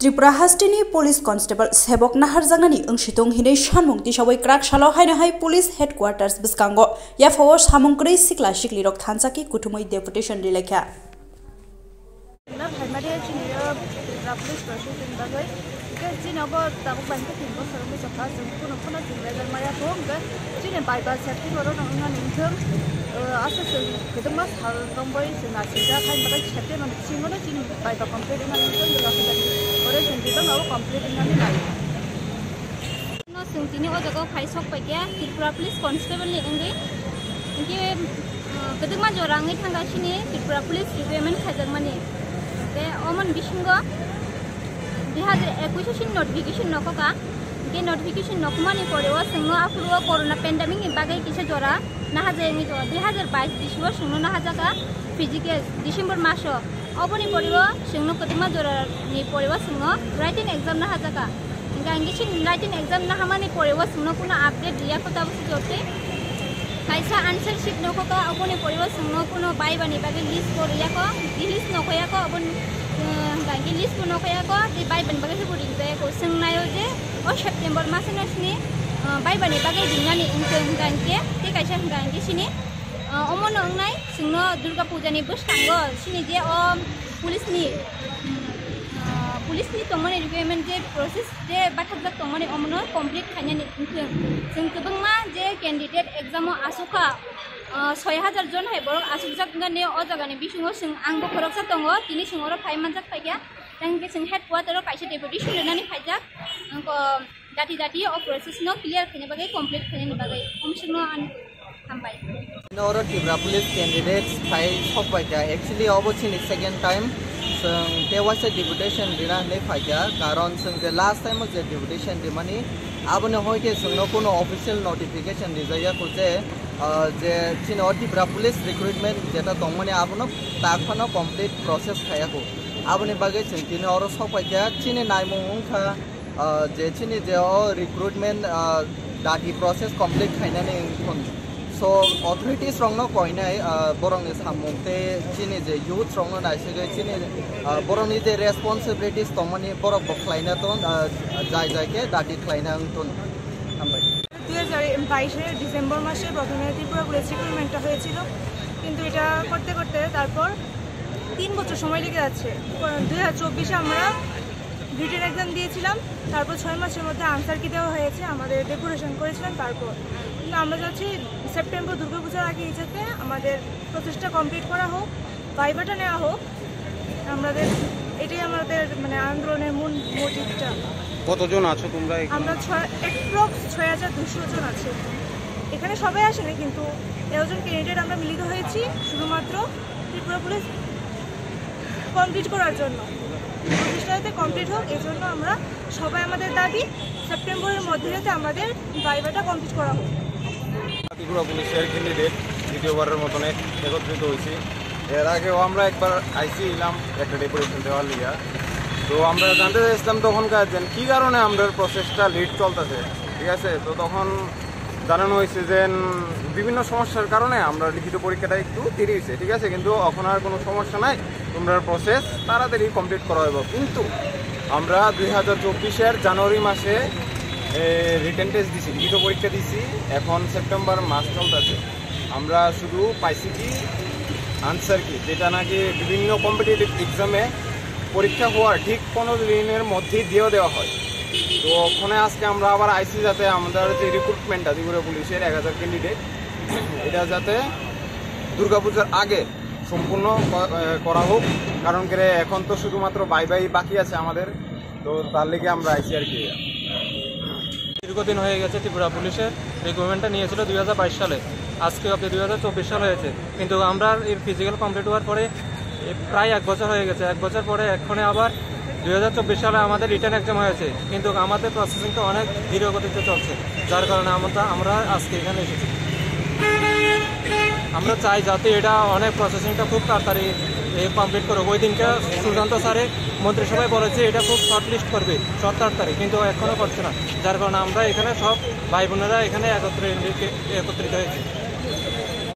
त्रिपुरा हास्टेनि police constable सेबक नाहारजांनानि ओंसितों हिनै सानमुं दिसावै क्राकशालाव हायनाहाय पुलिस हेडक्वार्टार्स बिस्कांगो याफावो सामुंग्रै सिक्ला सिक्लिरक थानसाखि कुथुमै डेपुटेशन रिलेखा Sini o jago khai sok pai kya Tripura Police Constable ni engi inki kedema jorang ngi thanga sini Tripura Police Requirement khajak mani te omon bisingo 2021 sin notification nokoka ke notification nokmani porewa singno afuro corona pandemic ni bagai kisa jora na haje ngi jo 2022 diswa singno na hajaka physical December maso oboni porewa singno kedema jora ni porewa singno writing exam na hajaka Gangishin writing exam na hamani porewa sungno kuna update dia kota busi jote kaisa answer sheet no kota apone porewa sungno kuno bai bani bagi list koriya ko list no koya ko apon gangi list no koya ko di bai ban bagi se buring te ko sungnayo je o September mas no sini bai bani bagi dinani ingkeng gange te kaisa gangi sini omono ngai sungno Durga Puja ni bustango sini je o police ni tomani requirement je process je bathak tomani omno complete khanya ni ingkeng sing kebangma je candidate exam asuka 6000 jon hai borok asukjak ngane o jaga ni bisingo sing angbo khoroksa tongo tini singoro phai manjak phaigya tangke sing headquarter kaisa deputation lenani phaijak angko dati o process no clear khine bagai complete khine ni bagai omsino an hambai noro Tripura Police candidates phai thokbai ja actually obosini second time there was a deputation dina ne phaja karon sung the last time was a deputation dimani abone hoike sungno kono official notification dizaya ko je chino Tripura Police recruitment jeta tongmani abono takhono complete process khaya ko abone bagai chintini oro sokpaja chini naimung kha je chini je recruitment dati process complete khaina ne so authorities wrong no koinai borong is hamungte chini je youth wrong no naisege chini borong ni je responsibilities tomani borok boklaina ton jai ke dati klaina ton ambai 2022 December মাসে প্রথমে Tripura police রিক্রুটমেন্টটা হয়েছিল কিন্তু এটা করতে করতে তারপর 3 বছর সময় লেগে যাচ্ছে 2024 আমরা রিটেন এক্সাম দিয়েছিলাম তারপর 6 মাসের মধ্যে আনসার কি দেওয়া হয়েছে আমাদের ডেপুটেশন করেছিলাম তারপর আমরা যাচ্ছি সেপ্টেম্বর দুর্গাপূজার আগে যাতে আমাদের প্রসেসটা কমপ্লিট করা হোক ভাইভাটা নেওয়া হোক আমাদের এটাই আমাদের মানে আন্দোলনের মূল মোটিভটা কতজন আছো তোমরা আমরা অ্যাপ্রক্স 6200 জন আছে এখানে সবাই আসে না কিন্তু 11 জন ক্যান্ডিডেট আমরা মিলিত হয়েছি শুধুমাত্র ত্রিপুরা পুলিশ কমপ্লিট করার জন্য প্রতিষ্ঠাতে কমপ্লিট হোক এজন্য আমরা সবাই আমাদের দাবি সেপ্টেম্বরের মধ্যে যাতে আমাদের ভাইভাটা কমপ্লিট করা হোক ত্রিপুরা পুলিশের ক্যান্ডিডেট দ্বিতীয়বারের মতন একত্রিত হয়েছি এর আগেও আমরা একবার আইসি এলাম একটা ডেপুটেশন দেওয়ার লিগা তো আমরা জানতে চাইছিলাম তখনকার যে কী কারণে আমাদের প্রসেসটা লিড চলতেছে ঠিক আছে তো তখন জানানো হয়েছে যে বিভিন্ন সমস্যার কারণে আমরা লিখিত পরীক্ষাটা একটু দেরি হয়েছে ঠিক আছে কিন্তু এখন আর কোনো সমস্যা নাই তোমরা প্রসেস তাড়াতাড়ি কমপ্লিট করা হবে কিন্তু আমরা 2024 জানুয়ারি মাসে রিটেন টেস্ট দিছি লিখিত পরীক্ষা দিছি এখন সেপ্টেম্বর মাস চলতেছে আমরা শুধু পাইছি কি আনসার কি যেটা নাকি বিভিন্ন কম্পিটিটিভ এক্সামে পরীক্ষা হওয়ার ঠিক 15 দিনের মধ্যেই দিয়ে দেওয়া হয় তো ওখানে আজকে আমরা আবার আইসি যাতে আমাদের যে রিক্রুটমেন্টটা ত্রিপুরা পুলিশের 1000 ক্যান্ডিডেট এটা যাতে দুর্গাপূজার আগে সম্পূর্ণ করা হোক কারণ করে এখন তো শুধুমাত্র বাই বাকি আছে আমাদের তো তার লেগে আমরা আইসি আর কি দীর্ঘদিন হয়ে গেছে ত্রিপুরা পুলিশের রিক্রুটমেন্টটা নিয়েছিল 2022 সালে আজকে অবধি 2024 সাল হয়েছে কিন্তু আমরা এর ফিজিক্যাল কমপ্লিট হওয়ার পরে প্রায় 1 বছর হয়ে গেছে 1 বছর পরে এখনে আবার 2024 সালে আমাদের রিটার্ন এক্সাম হয়েছে কিন্তু আমাদের প্রসেসিংটা অনেক ধীর গতিতে চলছে যার কারণে আমরা আজকে এখানে এসেছি আমরা চাই যাতে এটা অনেক প্রসেসিংটা খুব তাড়াতাড়ি কমপ্লিট করবে ওই দিনকে সুশান্ত স্যারে মন্ত্রিসভায় বলেছে এটা খুব শর্ট লিস্ট করবে 7 তারিখ কিন্তু এখনও করছে না যার কারণে আমরা এখানে সব ভাই বোনেরা এখানে একত্রিত হয়েছি